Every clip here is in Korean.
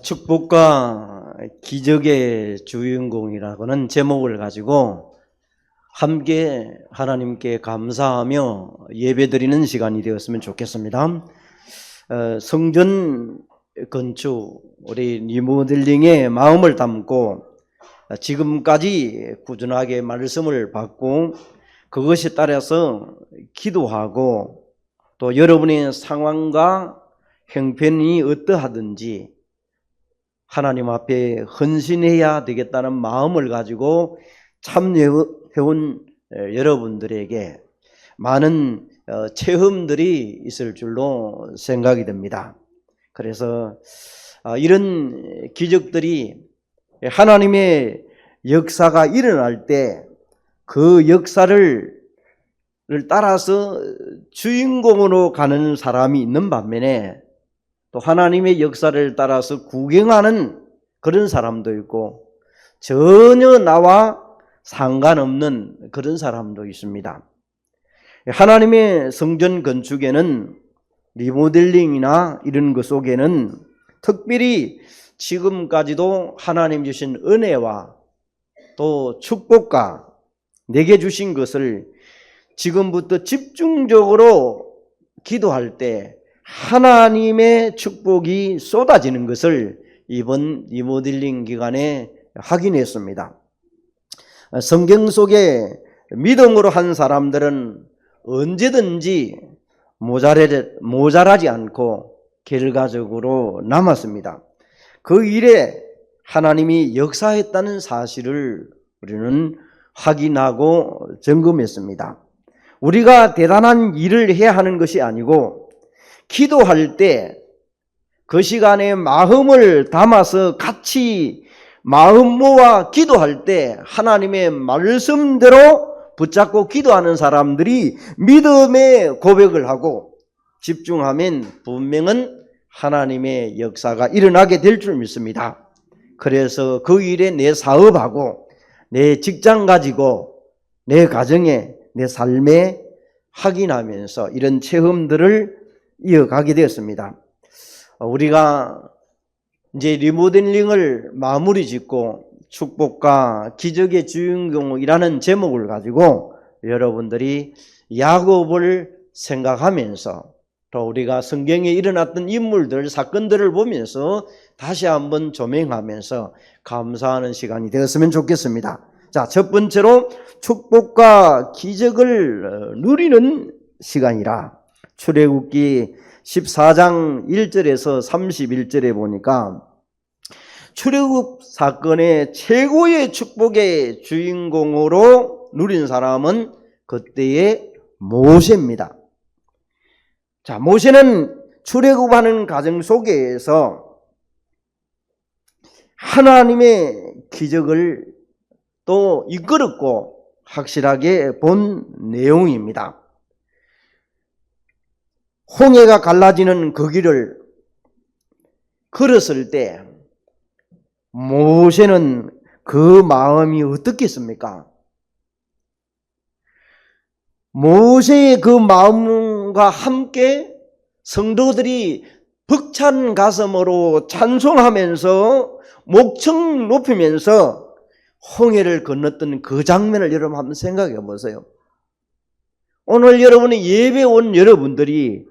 축복과 기적의 주인공이라고는 제목을 가지고 함께 하나님께 감사하며 예배드리는 시간이 되었으면 좋겠습니다. 성전 건축, 우리 리모델링의 마음을 담고 지금까지 꾸준하게 말씀을 받고 그것에 따라서 기도하고 또 여러분의 상황과 형편이 어떠하든지 하나님 앞에 헌신해야 되겠다는 마음을 가지고 참여해온 여러분들에게 많은 체험들이 있을 줄로 생각이 됩니다. 그래서 이런 기적들이 하나님의 역사가 일어날 때 그 역사를 따라서 주인공으로 가는 사람이 있는 반면에 또 하나님의 역사를 따라서 구경하는 그런 사람도 있고 전혀 나와 상관없는 그런 사람도 있습니다. 하나님의 성전 건축에는 리모델링이나 이런 것 속에는 특별히 지금까지도 하나님 주신 은혜와 또 축복과 내게 주신 것을 지금부터 집중적으로 기도할 때 하나님의 축복이 쏟아지는 것을 이번 리모델링 기간에 확인했습니다. 성경 속에 믿음으로 한 사람들은 언제든지 모자라지 않고 결과적으로 남았습니다. 그 일에 하나님이 역사했다는 사실을 우리는 확인하고 점검했습니다. 우리가 대단한 일을 해야 하는 것이 아니고 기도할 때 그 시간에 마음을 담아서 같이 마음 모아 기도할 때 하나님의 말씀대로 붙잡고 기도하는 사람들이 믿음의 고백을 하고 집중하면 분명은 하나님의 역사가 일어나게 될 줄 믿습니다. 그래서 그 일에 내 사업하고 내 직장 가지고 내 가정에 내 삶에 확인하면서 이런 체험들을 이어가게 되었습니다. 우리가 이제 리모델링을 마무리 짓고 축복과 기적의 주인공이라는 제목을 가지고 여러분들이 야곱을 생각하면서 또 우리가 성경에 일어났던 인물들, 사건들을 보면서 다시 한번 조명하면서 감사하는 시간이 되었으면 좋겠습니다. 자, 첫 번째로 축복과 기적을 누리는 시간이라 출애굽기 14장 1절에서 31절에 보니까 출애굽 사건의 최고의 축복의 주인공으로 누린 사람은 그때의 모세입니다. 자, 모세는 출애굽하는 과정 속에서 하나님의 기적을 또 이끌었고 확실하게 본 내용입니다. 홍해가 갈라지는 그 길을 걸었을 때 모세는 그 마음이 어떻겠습니까? 모세의 그 마음과 함께 성도들이 벅찬 가슴으로 찬송하면서 목청 높이면서 홍해를 건넜던 그 장면을 여러분 한번 생각해 보세요. 오늘 여러분이 예배 온 여러분들이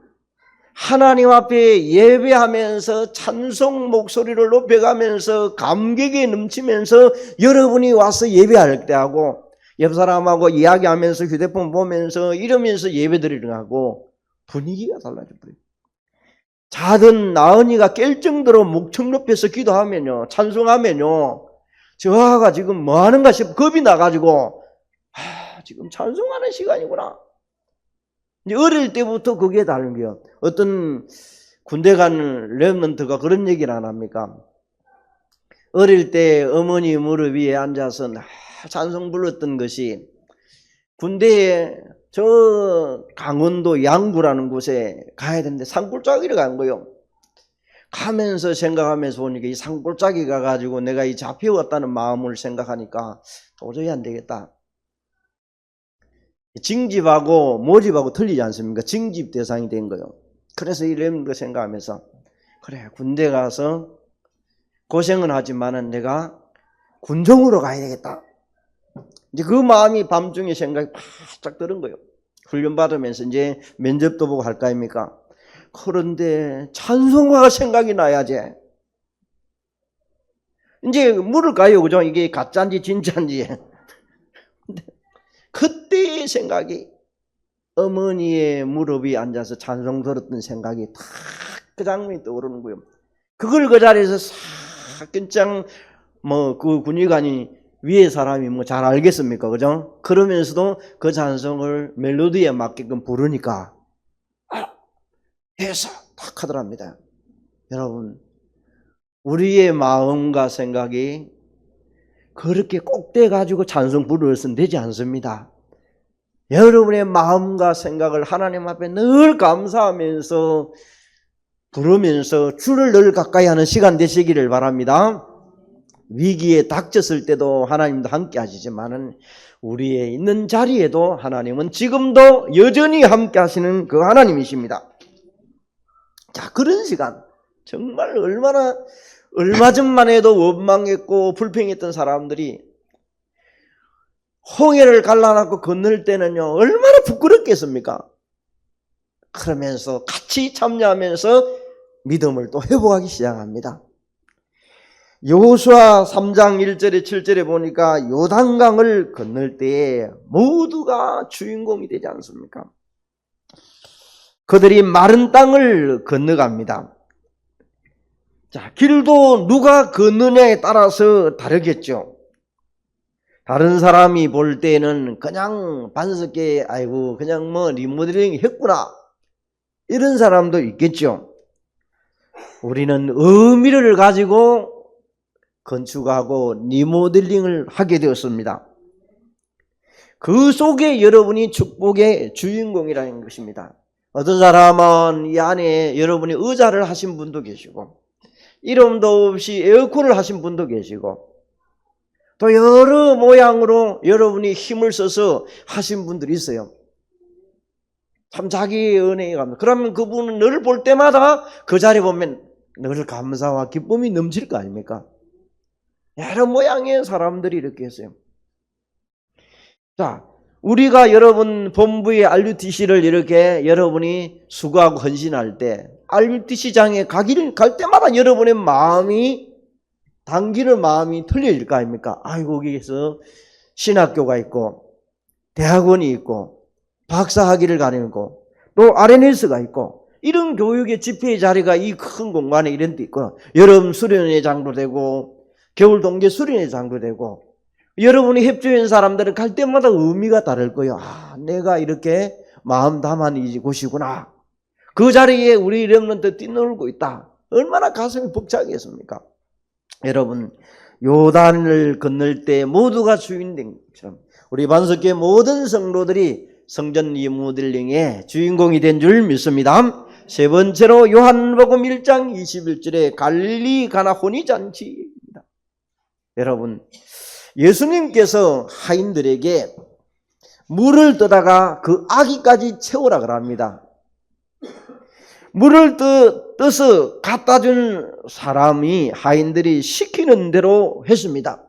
하나님 앞에 예배하면서 찬송 목소리를 높여가면서 감격에 넘치면서 여러분이 와서 예배할 때하고 옆 사람하고 이야기하면서 휴대폰 보면서 이러면서 예배드리는 하고 분위기가 달라져 버려요. 자든 나은이가 깰 정도로 목청 높여서 기도하면요, 찬송하면요, 저하가 지금 뭐 하는가 싶어 겁이 나가지고 지금 찬송하는 시간이구나. 이제 어릴 때부터 그게 다른 거예요. 어떤 군대 간 렘넌트가 그런 얘기를 안 합니까? 어릴 때 어머니 무릎 위에 앉아서 찬송 불렀던 것이 군대에 저 강원도 양구라는 곳에 가야 되는데 산골짜기를 간 거예요. 가면서 생각하면서 보니까 이 산골짜기 가가지고 내가 이 잡혀왔다는 마음을 생각하니까 도저히 안 되겠다. 징집하고 모집하고 틀리지 않습니까? 징집 대상이 된 거예요. 그래서 이런 거 생각하면서 그래, 군대 가서 고생은 하지만은 내가 군종으로 가야 되겠다. 이제 그 마음이 밤중에 생각이 바짝 드는 거예요. 훈련 받으면서 이제 면접도 보고 할 거 아닙니까? 그런데 찬송가가 생각이 나야지. 이제 물을까요, 그죠? 이게 가짜인지 진짜인지. 그때의 생각이 어머니의 무릎 위에 앉아서 찬송 들었던 생각이 딱 그 장면이 떠오르는 거예요. 그걸 그 자리에서 싹 끈장 그 군의관이 위에 사람이 뭐 잘 알겠습니까, 그죠? 그러면서도 그 찬송을 멜로디에 맞게끔 부르니까 해서 딱 하더랍니다. 여러분, 우리의 마음과 생각이 그렇게 꼭 돼가지고 찬송 부르서는 되지 않습니다. 여러분의 마음과 생각을 하나님 앞에 늘 감사하면서 부르면서 주를 늘 가까이 하는 시간 되시기를 바랍니다. 위기에 닥쳤을 때도 하나님도 함께 하시지만은 우리의 있는 자리에도 하나님은 지금도 여전히 함께 하시는 그 하나님이십니다. 자, 그런 시간 정말 얼마 전만 해도 원망했고 불평했던 사람들이 홍해를 갈라놓고 건널 때는요 얼마나 부끄럽겠습니까? 그러면서 같이 참여하면서 믿음을 또 회복하기 시작합니다. 여호수아 3장 1절에 7절에 보니까 요단강을 건널 때에 모두가 주인공이 되지 않습니까? 그들이 마른 땅을 건너갑니다. 자, 길도 누가 건너냐에 따라서 다르겠죠. 다른 사람이 볼 때는 그냥 반석계 아이고 그냥 뭐 리모델링 했구나 이런 사람도 있겠죠. 우리는 의미를 가지고 건축하고 리모델링을 하게 되었습니다. 그 속에 여러분이 축복의 주인공이라는 것입니다. 어떤 사람은 이 안에 여러분이 의자를 하신 분도 계시고 이름도 없이 에어컨을 하신 분도 계시고 또 여러 모양으로 여러분이 힘을 써서 하신 분들이 있어요. 참 자기의 은혜에 감사. 그러면 그분은 너를 볼 때마다 그 자리에 보면 늘 감사와 기쁨이 넘칠 거 아닙니까? 여러 모양의 사람들이 이렇게 했어요. 자, 우리가 여러분 본부의 RUTC를 이렇게 여러분이 수고하고 헌신할 때 RUTC장에 갈 때마다 여러분의 마음이 당기는 마음이 틀려질 거 아닙니까? 아이고 거기에서 신학교가 있고 대학원이 있고 박사학위를 가리고 또 RNS가 있고 이런 교육의 집회의 자리가 이 큰 공간에 이런 데 있고 여름 수련회장도 되고 겨울 동계 수련회장도 되고 여러분이 협조인 사람들은 갈 때마다 의미가 다를 거예요. 아, 내가 이렇게 마음 담아는 이곳이구나. 그 자리에 우리 렘넌트 뛰놀고 있다. 얼마나 가슴이 벅차겠습니까? 여러분, 요단을 건널 때 모두가 주인된 것처럼 우리 반석교회 모든 성도들이 성전 리모델링의 주인공이 된 줄 믿습니다. 세 번째로 요한복음 1장 21절에 갈릴리 가나 혼인잔치입니다. 여러분, 예수님께서 하인들에게 물을 떠다가 그 아기까지 채우라 그럽니다. 물을 떠서 갖다 준 사람이 하인들이 시키는 대로 했습니다.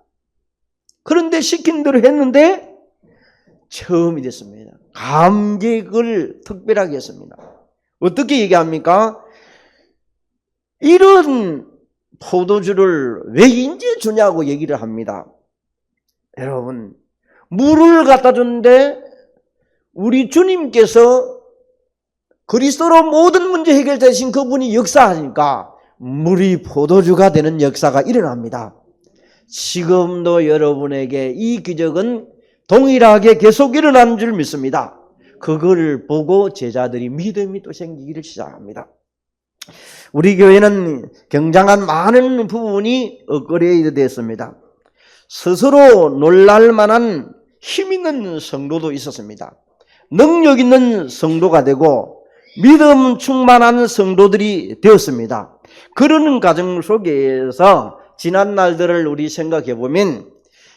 그런데 시킨 대로 했는데 처음이 됐습니다. 감격을 특별하게 했습니다. 어떻게 얘기합니까? 이런 포도주를 왜 인제 주냐고 얘기를 합니다. 여러분, 물을 갖다 줬는데 우리 주님께서 그리스도로 모든 문제 해결되신 그분이 역사하니까 물이 포도주가 되는 역사가 일어납니다. 지금도 여러분에게 이 기적은 동일하게 계속 일어나는 줄 믿습니다. 그걸 보고 제자들이 믿음이 또 생기기를 시작합니다. 우리 교회는 굉장한 많은 부분이 업그레이드 됐습니다. 스스로 놀랄 만한 힘 있는 성도도 있었습니다. 능력 있는 성도가 되고 믿음 충만한 성도들이 되었습니다. 그런 과정 속에서 지난 날들을 우리 생각해 보면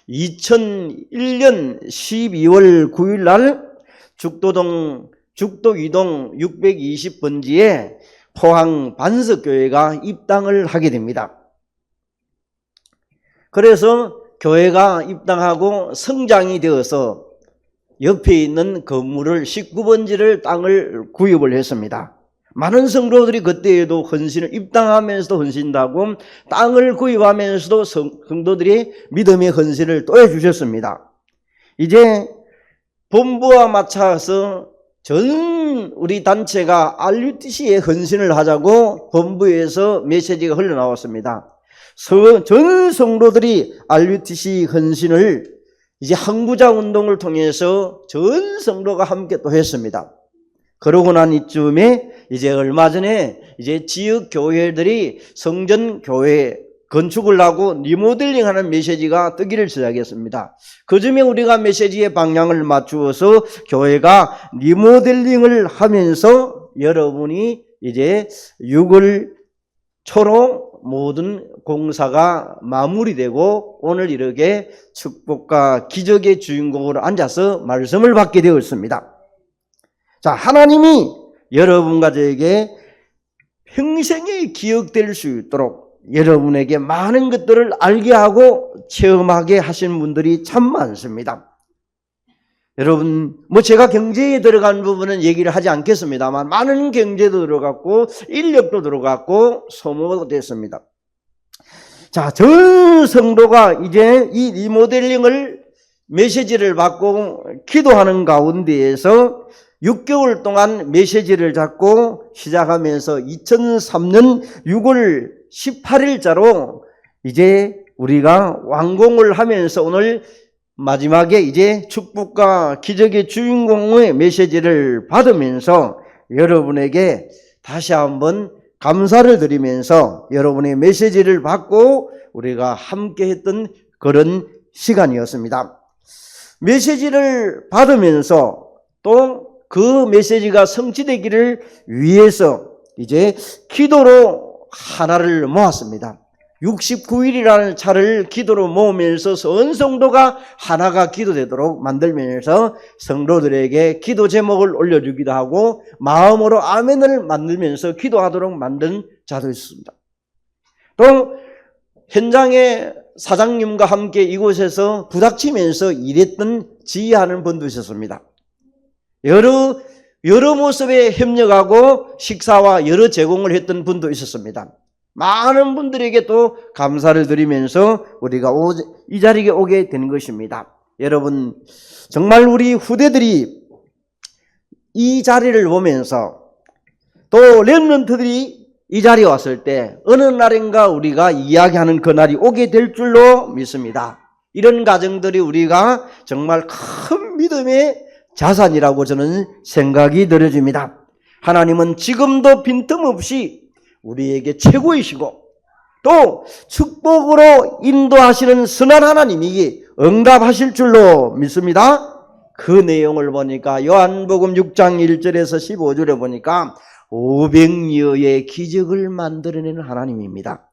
2001년 12월 9일 날 죽도 이동 620번지에 포항 반석교회가 입당을 하게 됩니다. 그래서 교회가 입당하고 성장이 되어서 옆에 있는 건물을 19번지를 땅을 구입을 했습니다. 많은 성도들이 그때에도 헌신을 입당하면서도 헌신하고 땅을 구입하면서도 성도들이 믿음의 헌신을 또 해주셨습니다. 이제 본부와 맞춰서 전 우리 단체가 RUTC에 헌신을 하자고 본부에서 메시지가 흘러나왔습니다. 전 성도들이 RUTC 헌신을 이제 항구자 운동을 통해서 전 성도가 함께 또 했습니다. 그러고 난 이쯤에 이제 얼마 전에 이제 지역 교회들이 성전 교회 건축을 하고 리모델링 하는 메시지가 뜨기를 시작했습니다. 그 즈음에 우리가 메시지의 방향을 맞추어서 교회가 리모델링을 하면서 여러분이 이제 6월 초로 모든 공사가 마무리되고 오늘 이렇게 축복과 기적의 주인공으로 앉아서 말씀을 받게 되었습니다. 자, 하나님이 여러분과 저에게 평생에 기억될 수 있도록 여러분에게 많은 것들을 알게 하고 체험하게 하신 분들이 참 많습니다. 여러분, 제가 경제에 들어간 부분은 얘기를 하지 않겠습니다만 많은 경제도 들어갔고 인력도 들어갔고 소모도 됐습니다. 자, 전 성도가 이제 이 리모델링을 메시지를 받고 기도하는 가운데에서 6개월 동안 메시지를 잡고 시작하면서 2003년 6월 18일자로 이제 우리가 완공을 하면서 오늘 마지막에 이제 축복과 기적의 주인공의 메시지를 받으면서 여러분에게 다시 한번 감사를 드리면서 여러분의 메시지를 받고 우리가 함께 했던 그런 시간이었습니다. 메시지를 받으면서 또 그 메시지가 성취되기를 위해서 이제 기도로 하나를 모았습니다. 69일이라는 차를 기도로 모으면서 전 성도가 하나가 기도되도록 만들면서 성도들에게 기도 제목을 올려주기도 하고 마음으로 아멘을 만들면서 기도하도록 만든 자도 있습니다. 또 현장에 사장님과 함께 이곳에서 부닥치면서 일했던 지휘하는 분도 있었습니다. 여러 모습에 협력하고 식사와 여러 제공을 했던 분도 있었습니다. 많은 분들에게 또 감사를 드리면서 우리가 이 자리에 오게 된 것입니다. 여러분, 정말 우리 후대들이 이 자리를 보면서 또 렘넌트들이 이 자리에 왔을 때 어느 날인가 우리가 이야기하는 그날이 오게 될 줄로 믿습니다. 이런 가정들이 우리가 정말 큰 믿음의 자산이라고 저는 생각이 들어집니다. 하나님은 지금도 빈틈없이 우리에게 최고이시고 또 축복으로 인도하시는 선한 하나님이 응답하실 줄로 믿습니다. 그 내용을 보니까 요한복음 6장 1절에서 15절에 보니까 500여의 기적을 만들어내는 하나님입니다.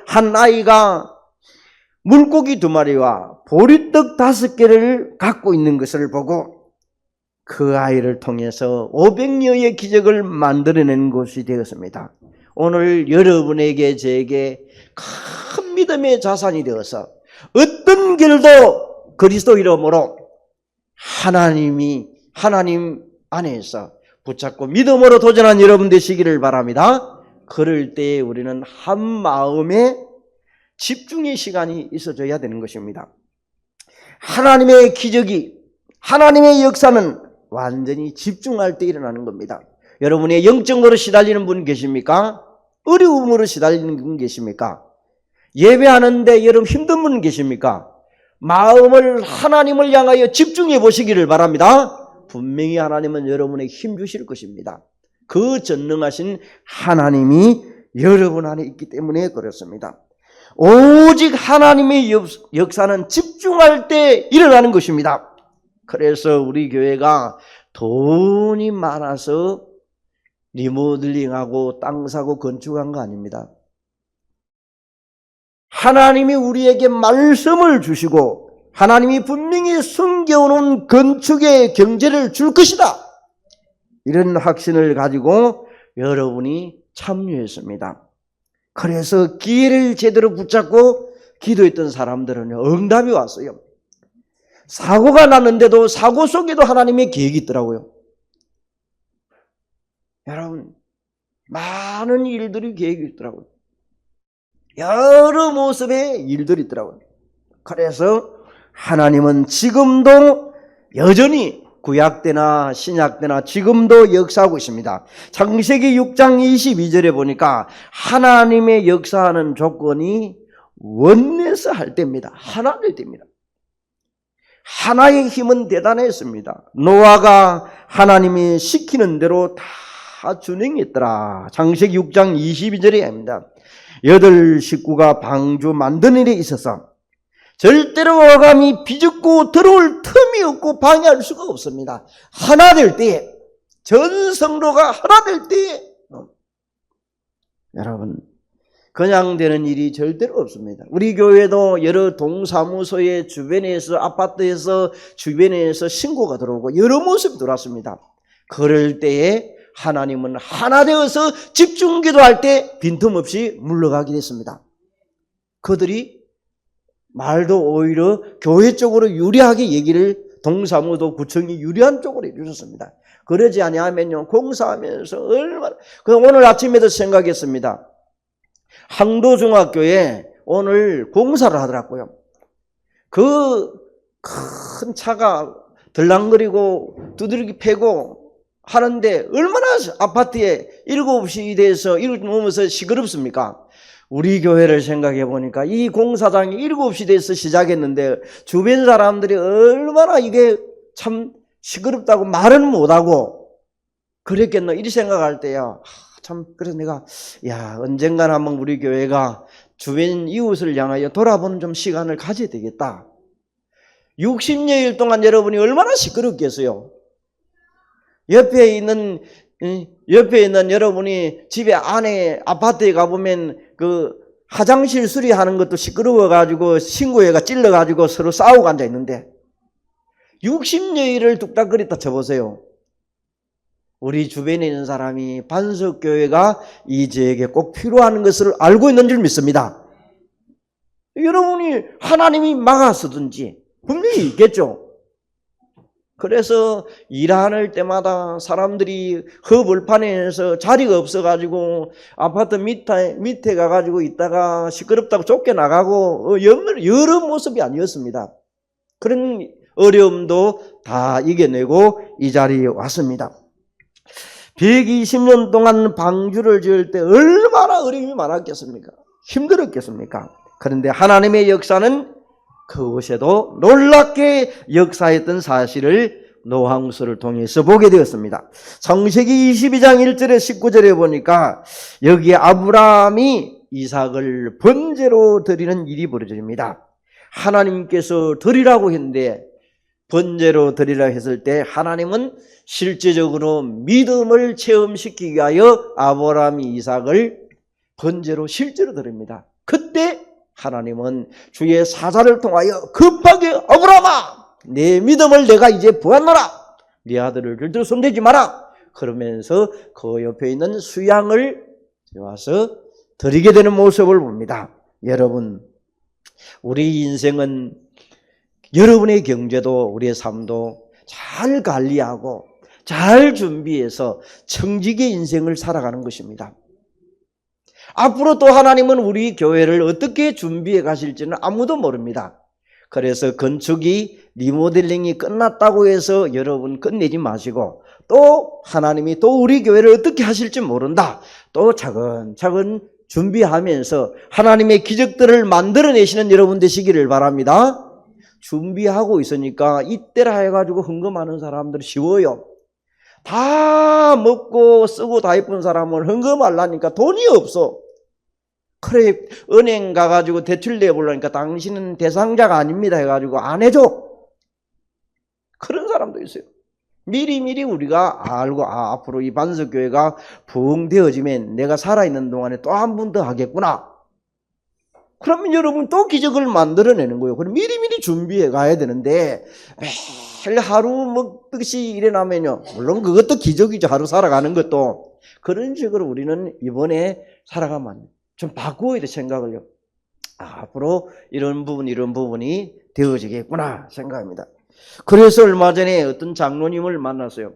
한 아이가 물고기 2마리와 보리떡 5개를 갖고 있는 것을 보고 그 아이를 통해서 500여의 기적을 만들어낸 것이 되었습니다. 오늘 여러분에게 제게 큰 믿음의 자산이 되어서 어떤 길도 그리스도 이름으로 하나님 안에서 붙잡고 믿음으로 도전한 여러분 되시기를 바랍니다. 그럴 때 우리는 한 마음에 집중의 시간이 있어줘야 되는 것입니다. 하나님의 기적이, 하나님의 역사는 완전히 집중할 때 일어나는 겁니다. 여러분의 영적으로 시달리는 분 계십니까? 어려움으로 시달리는 분 계십니까? 예배하는데 여러분 힘든 분 계십니까? 마음을 하나님을 향하여 집중해 보시기를 바랍니다. 분명히 하나님은 여러분에게 힘 주실 것입니다. 그 전능하신 하나님이 여러분 안에 있기 때문에 그렇습니다. 오직 하나님의 역사는 집중할 때 일어나는 것입니다. 그래서 우리 교회가 돈이 많아서 리모델링하고 땅 사고 건축한 거 아닙니다. 하나님이 우리에게 말씀을 주시고 하나님이 분명히 숨겨놓은 건축의 경제를 줄 것이다. 이런 확신을 가지고 여러분이 참여했습니다. 그래서 기회를 제대로 붙잡고 기도했던 사람들은 응답이 왔어요. 사고가 났는데도 사고 속에도 하나님의 계획이 있더라고요. 여러분, 많은 일들이 계획이 있더라고요. 여러 모습의 일들이 있더라고요. 그래서 하나님은 지금도 여전히 구약 때나 신약 때나 지금도 역사하고 있습니다. 창세기 6장 22절에 보니까 하나님의 역사하는 조건이 원내서 할 때입니다. 하나 될 때입니다. 하나의 힘은 대단했습니다. 노아가 하나님이 시키는 대로 다 준행했더라. 창세기 6장 22절에 합니다. 8 식구가 방주 만드는 일에 있어서 절대로 어감이 비집고 들어올 틈이 없고 방해할 수가 없습니다. 하나 될 때에, 전 성도가 하나 될 때에, 여러분, 그냥 되는 일이 절대로 없습니다. 우리 교회도 여러 동사무소의 주변에서, 아파트에서, 주변에서 신고가 들어오고 여러 모습이 들어왔습니다. 그럴 때에 하나님은 하나 되어서 집중 기도할 때 빈틈없이 물러가게 됐습니다. 그들이 말도 오히려 교회 쪽으로 유리하게 얘기를 동사무소 구청이 유리한 쪽으로 해주셨습니다. 그러지 아니하면요, 공사하면서 얼마나, 오늘 아침에도 생각했습니다. 항도중학교에 오늘 공사를 하더라고요. 그 큰 차가 들랑거리고 두드러기 패고 하는데 얼마나 아파트에 7시 돼서 7시 넘어서 시끄럽습니까? 우리 교회를 생각해 보니까 이 공사장이 7시 돼서 시작했는데 주변 사람들이 얼마나 이게 참 시끄럽다고 말은 못하고 그랬겠노 이리 생각할 때야 참 그래서 내가 언젠가는 한번 우리 교회가 주변 이웃을 향하여 돌아보는 좀 시간을 가져야 되겠다. 60여일 동안 여러분이 얼마나 시끄럽겠어요. 옆에 있는 여러분이 집에 안에 아파트에 가보면 그 화장실 수리하는 것도 시끄러워가지고 신고해가 찔러가지고 서로 싸우고 앉아있는데 60여일을 뚝딱거리다 쳐보세요. 우리 주변에 있는 사람이 반석교회가 이 지역에 꼭 필요한 것을 알고 있는 줄 믿습니다. 여러분이 하나님이 막았었든지 분명히 있겠죠. 그래서 일하는 때마다 사람들이 허벌판에서 자리가 없어가지고 아파트 밑에 가가지고 있다가 시끄럽다고 쫓겨나가고 여러 모습이 아니었습니다. 그런 어려움도 다 이겨내고 이 자리에 왔습니다. 120년 동안 방주를 지을 때 얼마나 어려움이 많았겠습니까? 힘들었겠습니까? 그런데 하나님의 역사는 그곳에도 놀랍게 역사했던 사실을 노아후서를 통해서 보게 되었습니다. 창세기 22장 1절에 19절에 보니까 여기에 아브라함이 이삭을 번제로 드리는 일이 벌어집니다. 하나님께서 드리라고 했는데 번제로 드리라 했을 때 하나님은 실제적으로 믿음을 체험시키기 위하여 아브라함이 이삭을 번제로 실제로 드립니다. 그때 하나님은 주의 사자를 통하여 급하게 아브라함아 내 믿음을 내가 이제 보았노라 네 아들을 절대로 손대지 마라 그러면서 그 옆에 있는 수양을 와서 드리게 되는 모습을 봅니다. 여러분 우리 인생은 여러분의 경제도 우리의 삶도 잘 관리하고 잘 준비해서 청지기의 인생을 살아가는 것입니다. 앞으로 또 하나님은 우리 교회를 어떻게 준비해 가실지는 아무도 모릅니다. 그래서 건축이 리모델링이 끝났다고 해서 여러분 끝내지 마시고 또 하나님이 또 우리 교회를 어떻게 하실지 모른다. 또 차근차근 준비하면서 하나님의 기적들을 만들어내시는 여러분 되시기를 바랍니다. 준비하고 있으니까 이때라 해가지고 헌금하는 사람들 쉬워요. 다 먹고 쓰고 다 예쁜 사람은 헌금하려니까 돈이 없어. 그래 은행 가가지고 대출 내보려니까 당신은 대상자가 아닙니다 해가지고 안 해줘. 그런 사람도 있어요. 미리미리 우리가 알고 앞으로 이 반석교회가 부흥되어지면 내가 살아있는 동안에 또 한 번 더 하겠구나. 그러면 여러분 또 기적을 만들어내는 거예요. 그럼 미리미리 준비해 가야 되는데 매일 하루 먹듯이 일어나면요. 물론 그것도 기적이죠. 하루 살아가는 것도. 그런 식으로 우리는 이번에 살아가면 좀 바꾸어야 돼 생각을요. 앞으로 이런 부분이 되어지겠구나 생각합니다. 그래서 얼마 전에 어떤 장로님을 만났어요.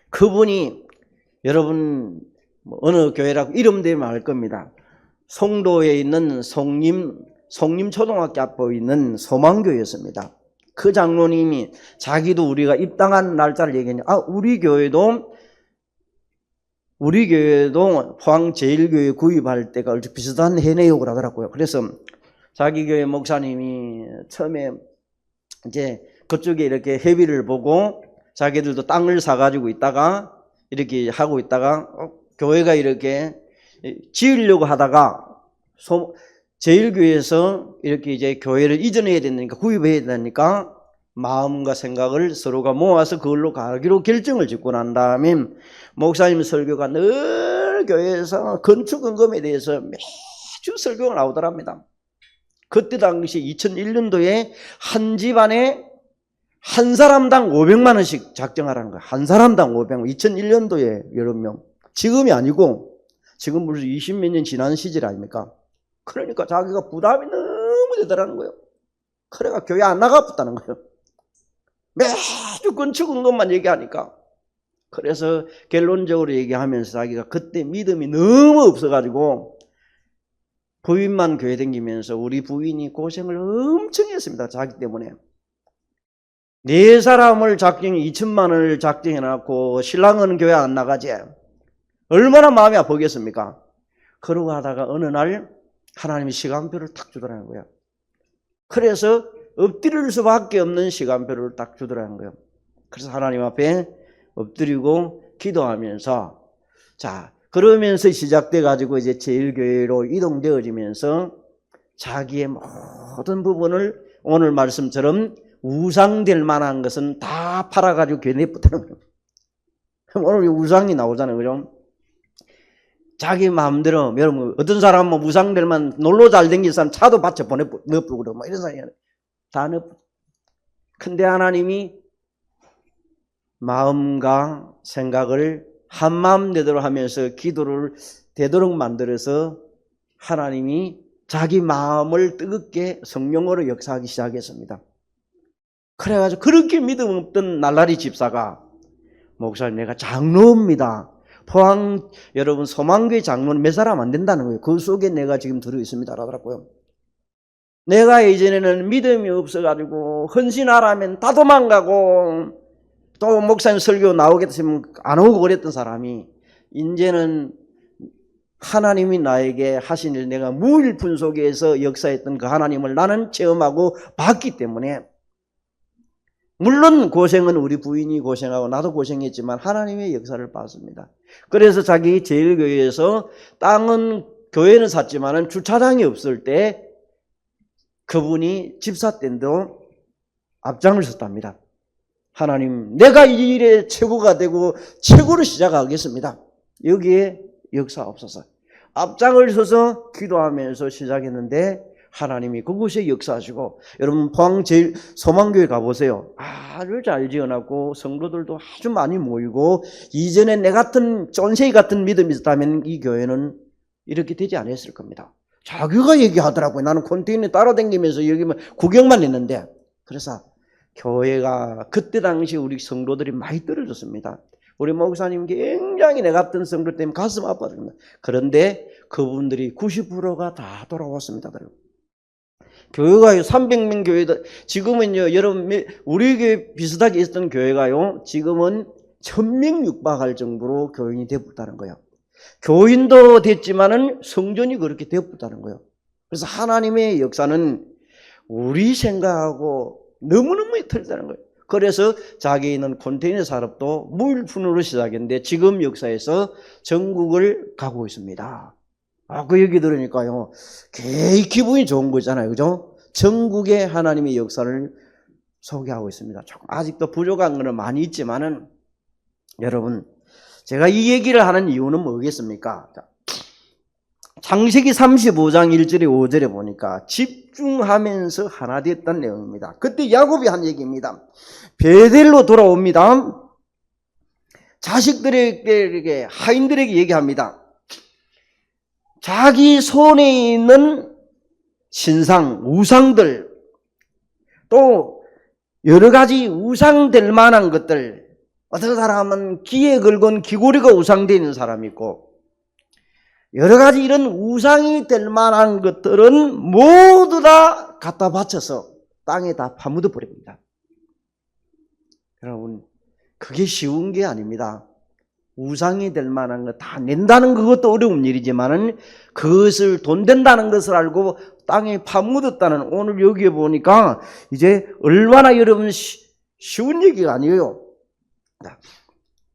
그분이 여러분 어느 교회라고 이름 대면 알 겁니다. 송도에 있는 성림 초등학교 앞에 있는 소망교회였습니다. 그 장로님이 자기도 우리가 입당한 날짜를 얘기했냐. 우리 교회도 포항 제1교회 구입할 때가 얼추 비슷한 해네요 그러더라고요. 그래서 자기 교회 목사님이 처음에 이제 그쪽에 이렇게 회비를 보고 자기들도 땅을 사가지고 있다가 이렇게 하고 있다가 교회가 이렇게 지으려고 하다가 제1교회에서 이렇게 이제 교회를 이전해야 되니까 구입해야 되니까 마음과 생각을 서로가 모아서 그걸로 가기로 결정을 짓고 난 다음에 목사님 설교가 늘 교회에서 건축 헌금에 대해서 매주 설교가 나오더랍니다. 그때 당시 2001년도에 한 집안에 한 사람당 500만 원씩 작정하라는 거예요. 한 사람당 500만. 2001년도에 여러 명. 지금이 아니고 지금 무슨 20몇 년 지난 시절 아닙니까? 그러니까 자기가 부담이 너무 되더라는 거예요. 그래가 교회 안 나가봤다는 거예요. 매주 건축은 것만 얘기하니까. 그래서 결론적으로 얘기하면서 자기가 그때 믿음이 너무 없어가지고 부인만 교회 다니면서 우리 부인이 고생을 엄청 했습니다. 자기 때문에. 4사람을 2천만 원을 작정해놨고 신랑은 교회 안 나가지. 얼마나 마음이 아프겠습니까? 그러고 하다가 어느 날 하나님이 시간표를 탁 주더라는 거예요. 그래서 엎드릴 수밖에 없는 시간표를 딱 주더라는 거예요. 그래서 하나님 앞에 엎드리고 기도하면서 그러면서 시작돼 가지고 이제 제1교회로 이동되어지면서 자기의 모든 부분을 오늘 말씀처럼 우상될 만한 것은 다 팔아가지고 교회 내버리는 거예요. 오늘 우상이 나오잖아요. 그죠? 자기 마음대로, 여러분, 어떤 사람은 우상될 만한 놀러 잘 댕긴 사람 차도 받쳐 넣어보고 그러고 이런 사람이 다 넣어보고. 근데 하나님이 마음과 생각을 한 마음 되도록 하면서 기도를 되도록 만들어서 하나님이 자기 마음을 뜨겁게 성령으로 역사하기 시작했습니다. 그래가지고 그렇게 믿음 없던 날라리 집사가 목사님 내가 장로입니다. 포항 여러분 소망교회 장로는 몇 사람 안 된다는 거예요. 그 속에 내가 지금 들어있습니다 라더라고요. 내가 예전에는 믿음이 없어가지고 헌신하라면 다 도망가고 또 목사님 설교 나오겠으면 안 오고 그랬던 사람이 이제는 하나님이 나에게 하신 일 내가 무일푼 속에서 역사했던 그 하나님을 나는 체험하고 봤기 때문에 물론 고생은 우리 부인이 고생하고 나도 고생했지만 하나님의 역사를 봤습니다. 그래서 자기 제1교회에서 교회는 샀지만 주차장이 없을 때 그분이 집사 때도 앞장을 섰답니다. 하나님 내가 이 일에 최고가 되고 최고로 시작하겠습니다. 여기에 역사 없어서 앞장을 서서 기도하면서 시작했는데 하나님이 그곳에 역사하시고 여러분 포항 제일 소망교회 가보세요. 아주 잘 지어놨고 성도들도 아주 많이 모이고 이전에 내 같은 쫀세이 같은 믿음이 있었다면 이 교회는 이렇게 되지 않았을 겁니다. 자기가 얘기하더라고요. 나는 컨테이너 따라다니면서 여기만 구경만 했는데 그래서 교회가 그때 당시 우리 성도들이 많이 떨어졌습니다. 우리 목사님 굉장히 내 같은 성도 때문에 가슴 아팠습니다. 그런데 그분들이 90%가 다 돌아왔습니다. 교회가 300명 교회다. 지금은요, 여러분, 우리 교회 비슷하게 있었던 교회가요, 지금은 1000명 육박할 정도로 교인이 되었다는 거예요. 교인도 됐지만은 성전이 그렇게 되었다는 거예요. 그래서 하나님의 역사는 우리 생각하고 너무너무 틀리다는 거예요. 그래서 자기는 컨테이너 산업도 무일푼으로 시작했는데 지금 역사에서 전국을 가고 있습니다. 그 얘기 들으니까요, 굉장히 기분이 좋은 거잖아요. 그죠? 전국의 하나님의 역사를 소개하고 있습니다. 조금 아직도 부족한 것은 많이 있지만은, 여러분, 제가 이 얘기를 하는 이유는 뭐겠습니까? 창세기 35장 1절에 5절에 보니까 집중하면서 하나 되었다는 내용입니다. 그때 야곱이 한 얘기입니다. 베델로 돌아옵니다. 자식들에게, 하인들에게 얘기합니다. 자기 손에 있는 신상, 우상들, 또 여러 가지 우상될 만한 것들, 어떤 사람은 기에 긁은 귀고리가 우상되는 사람이 있고, 여러 가지 이런 우상이 될 만한 것들은 모두 다 갖다 바쳐서 땅에 다 파묻어 버립니다. 여러분, 그게 쉬운 게 아닙니다. 우상이 될 만한 거 다 낸다는 그것도 어려운 일이지만은 그것을 돈 된다는 것을 알고 땅에 파묻었다는, 오늘 여기에 보니까 이제 얼마나 여러분 쉬운 얘기가 아니에요.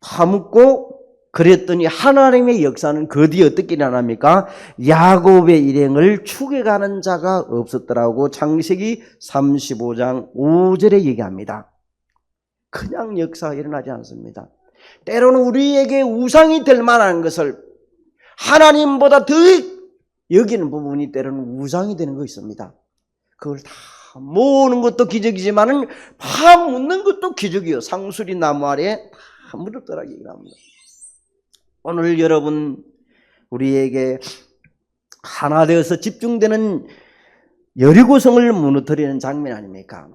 파묻고 그랬더니 하나님의 역사는 그 뒤에 어떻게 일어납니까? 야곱의 일행을 추격하는 자가 없었더라고 창세기 35장 5절에 얘기합니다. 그냥 역사가 일어나지 않습니다. 때로는 우리에게 우상이 될 만한 것을 하나님보다 더 여기는 부분이 때로는 우상이 되는 거 있습니다. 그걸 다 모으는 것도 기적이지만은 파묻는 것도 기적이에요. 상수리 나무 아래 다 묻었더라 얘기합니다. 오늘 여러분, 우리에게 하나 되어서 집중되는 여리고성을 무너뜨리는 장면 아닙니까?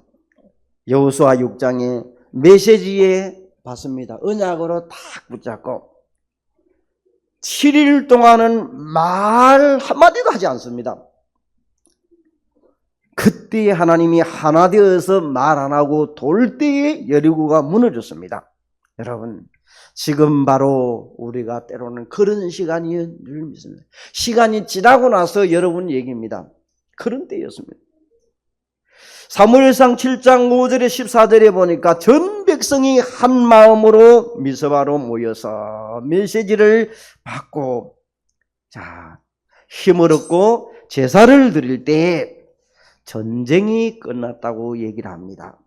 여호수아 6장에 메시지에 봤습니다. 언약으로 딱 붙잡고 7일 동안은 말 한마디도 하지 않습니다. 그때 하나님이 하나 되어서 말 안 하고 돌 때에 여리고가 무너졌습니다. 여러분, 지금 바로 우리가 때로는 그런 시간이 늘 믿습니다. 시간이 지나고 나서 여러분 얘기입니다. 그런 때였습니다. 사무엘상 7장 5절에 14절에 보니까 전 백성이 한 마음으로 미스바로 모여서 메시지를 받고, 자, 힘을 얻고 제사를 드릴 때 전쟁이 끝났다고 얘기를 합니다.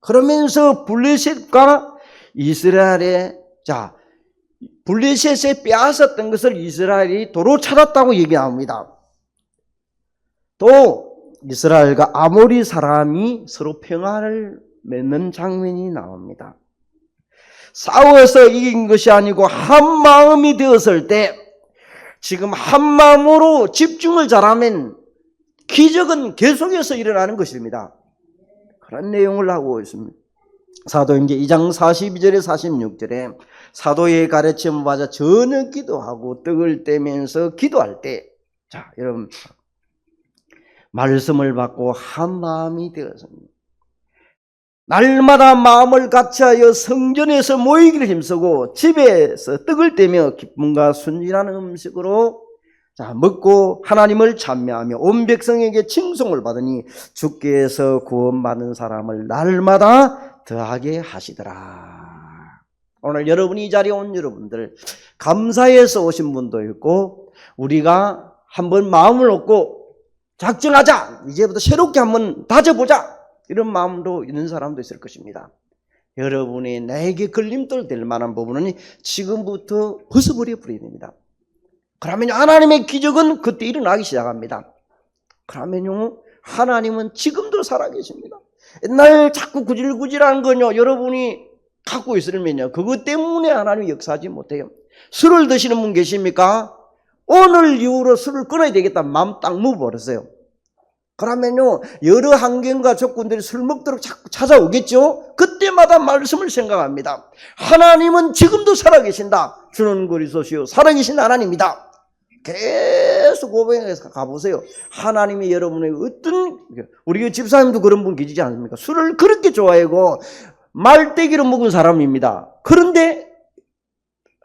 그러면서 블레셋과 이스라엘의, 자, 블레셋에 빼앗았던 것을 이스라엘이 도로 찾았다고 얘기합니다. 또 이스라엘과 아모리 사람이 서로 평화를 맺는 장면이 나옵니다. 싸워서 이긴 것이 아니고 한 마음이 되었을 때, 지금 한 마음으로 집중을 잘하면 기적은 계속해서 일어나는 것입니다. 그런 내용을 하고 있습니다. 사도행전 2장 42절에 46절에 사도의 가르침을 받아 저녁 기도하고 떡을 떼면서 기도할 때, 자, 여러분, 말씀을 받고 한 마음이 되었습니다. 날마다 마음을 같이하여 성전에서 모이기를 힘쓰고 집에서 떡을 떼며 기쁨과 순진한 음식으로, 자, 먹고 하나님을 찬미하며 온 백성에게 칭송을 받으니 주께서 구원받은 사람을 날마다 더하게 하시더라. 오늘 여러분이 이 자리에 온 여러분들, 감사해서 오신 분도 있고, 우리가 한번 마음을 얻고 작정하자, 이제부터 새롭게 한번 다져보자, 이런 마음도 있는 사람도 있을 것입니다. 여러분이 나에게 걸림돌 될 만한 부분은 지금부터 벗어버려 버려야 됩니다. 그러면 하나님의 기적은 그때 일어나기 시작합니다. 그러면요, 하나님은 지금도 살아계십니다. 옛날 자꾸 구질구질한 거요, 여러분이 갖고 있으면요, 그것 때문에 하나님이 역사하지 못해요. 술을 드시는 분 계십니까? 오늘 이후로 술을 끊어야 되겠다 마음 딱 먹어버렸어요. 그러면요, 여러 환경과 조건들이 술 먹도록 자꾸 찾아오겠죠? 그때마다 말씀을 생각합니다. 하나님은 지금도 살아계신다. 주는 그리스도시요 살아계신 하나님이다. 계속 고백해서 가보세요. 하나님이 여러분의 어떤, 우리 집사님도 그런 분 계시지 않습니까? 술을 그렇게 좋아하고 말대기로 먹은 사람입니다. 그런데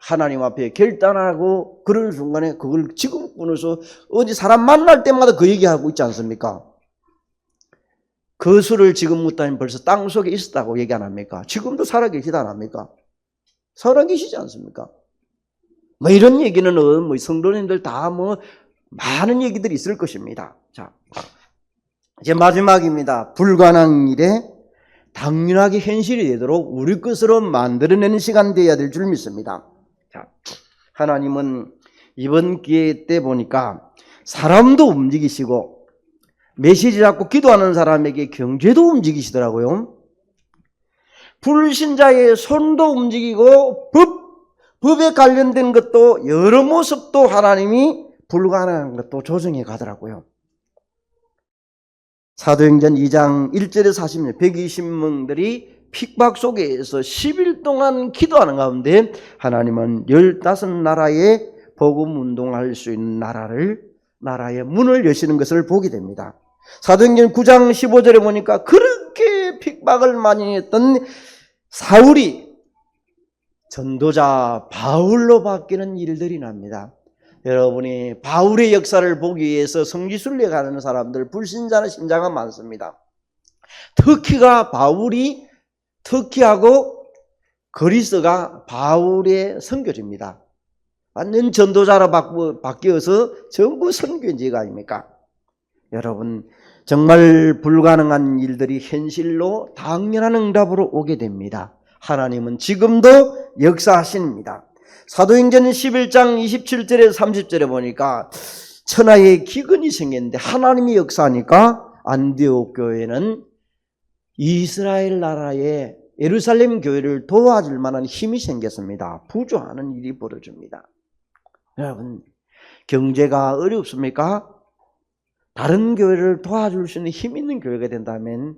하나님 앞에 결단하고 그런 순간에 그걸 지금 끊어서 어디 사람 만날 때마다 그 얘기하고 있지 않습니까? 그 술을 지금부터 벌써 땅 속에 있었다고 얘기 안 합니까? 지금도 살아계시다 안 합니까? 살아계시지 않습니까? 뭐 이런 얘기는 뭐 성도님들 다 뭐 많은 얘기들이 있을 것입니다. 자, 이제 마지막입니다. 불가능한 일에 당연하게 현실이 되도록 우리 것으로 만들어내는 시간 되어야 될 줄 믿습니다. 자, 하나님은 이번 기회 때 보니까 사람도 움직이시고 메시지 잡고 기도하는 사람에게 경제도 움직이시더라고요. 불신자의 손도 움직이고 법에 관련된 것도 여러 모습도 하나님이 불가능한 것도 조정해 가더라고요. 사도행전 2장 1절에 40년 120명들이 핍박 속에서 10일 동안 기도하는 가운데 하나님은 15나라에 복음 운동할 수 있는 나라의 문을 여시는 것을 보게 됩니다. 사도행전 9장 15절에 보니까 그렇게 핍박을 많이 했던 사울이 전도자 바울로 바뀌는 일들이 납니다. 여러분이 바울의 역사를 보기 위해서 성지순례 가는 사람들, 불신자는 신자가 많습니다. 터키하고 그리스가 바울의 선교지입니다. 완전 전도자로 바뀌어서 전부 선교지가 아닙니까? 여러분, 정말 불가능한 일들이 현실로 당연한 응답으로 오게 됩니다. 하나님은 지금도 역사하십니다. 사도행전 11장 27절에 30절에 보니까 천하에 기근이 생겼는데 하나님이 역사하니까 안디옥 교회는 이스라엘 나라의 예루살렘 교회를 도와줄 만한 힘이 생겼습니다. 부조하는 일이 벌어집니다. 여러분, 경제가 어렵습니까? 다른 교회를 도와줄 수 있는 힘 있는 교회가 된다면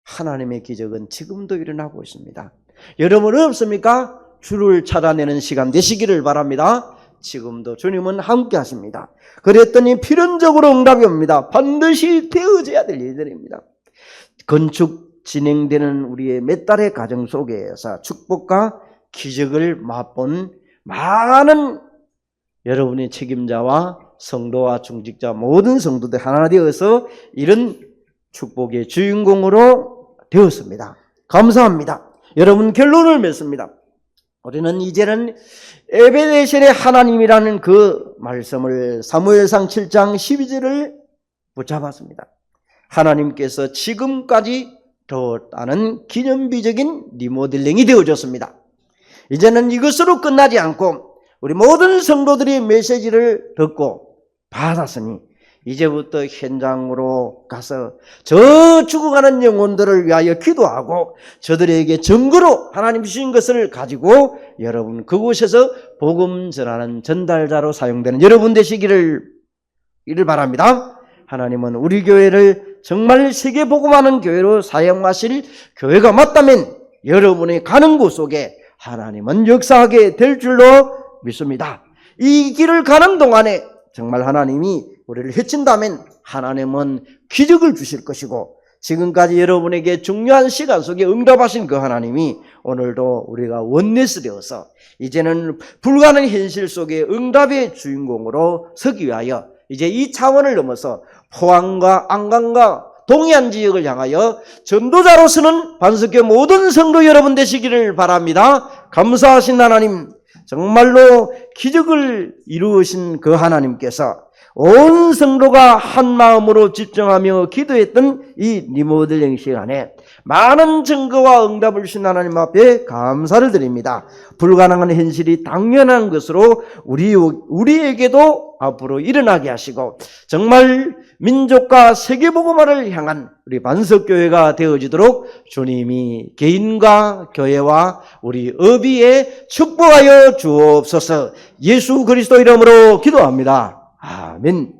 하나님의 기적은 지금도 일어나고 있습니다. 여러분 없습니까? 주를 찾아내는 시간 되시기를 바랍니다. 지금도 주님은 함께 하십니다. 그랬더니 필연적으로 응답이 옵니다. 반드시 되어져야 될 일들입니다. 건축 진행되는 우리의 몇 달의 가정 속에서 축복과 기적을 맛본 많은 여러분의 책임자와 성도와 중직자 모든 성도들 하나 되어서 이런 축복의 주인공으로 되었습니다. 감사합니다. 여러분, 결론을 맺습니다. 우리는 이제는 에베네셀의 하나님이라는 그 말씀을 사무엘상 7장 12절을 붙잡았습니다. 하나님께서 지금까지 더웠다는 기념비적인 리모델링이 되어졌습니다. 이제는 이것으로 끝나지 않고 우리 모든 성도들이 메시지를 듣고 받았으니 이제부터 현장으로 가서 저 죽어가는 영혼들을 위하여 기도하고 저들에게 증거로 하나님 주신 것을 가지고 여러분 그곳에서 복음 전하는 전달자로 사용되는 여러분 되시기를 바랍니다. 하나님은 우리 교회를 정말 세계 복음하는 교회로 사용하실 교회가 맞다면 여러분이 가는 곳 속에 하나님은 역사하게 될 줄로 믿습니다. 이 길을 가는 동안에 정말 하나님이 우리를 해친다면 하나님은 기적을 주실 것이고 지금까지 여러분에게 중요한 시간 속에 응답하신 그 하나님이 오늘도 우리가 원내스 되어서 이제는 불가능한 현실 속에 응답의 주인공으로 서기 위하여 이제 이 차원을 넘어서 포항과 안강과 동해안 지역을 향하여 전도자로서는 반석교 모든 성도 여러분 되시기를 바랍니다. 감사하신 하나님, 정말로 기적을 이루신 그 하나님께서 온 성도가 한 마음으로 집중하며 기도했던 이 리모델링 시간에 많은 증거와 응답을 주신 하나님 앞에 감사를 드립니다. 불가능한 현실이 당연한 것으로 우리에게도 앞으로 일어나게 하시고 정말 민족과 세계복음화를 향한 우리 반석교회가 되어지도록 주님이 개인과 교회와 우리 어비에 축복하여 주옵소서. 예수 그리스도 이름으로 기도합니다. 아멘.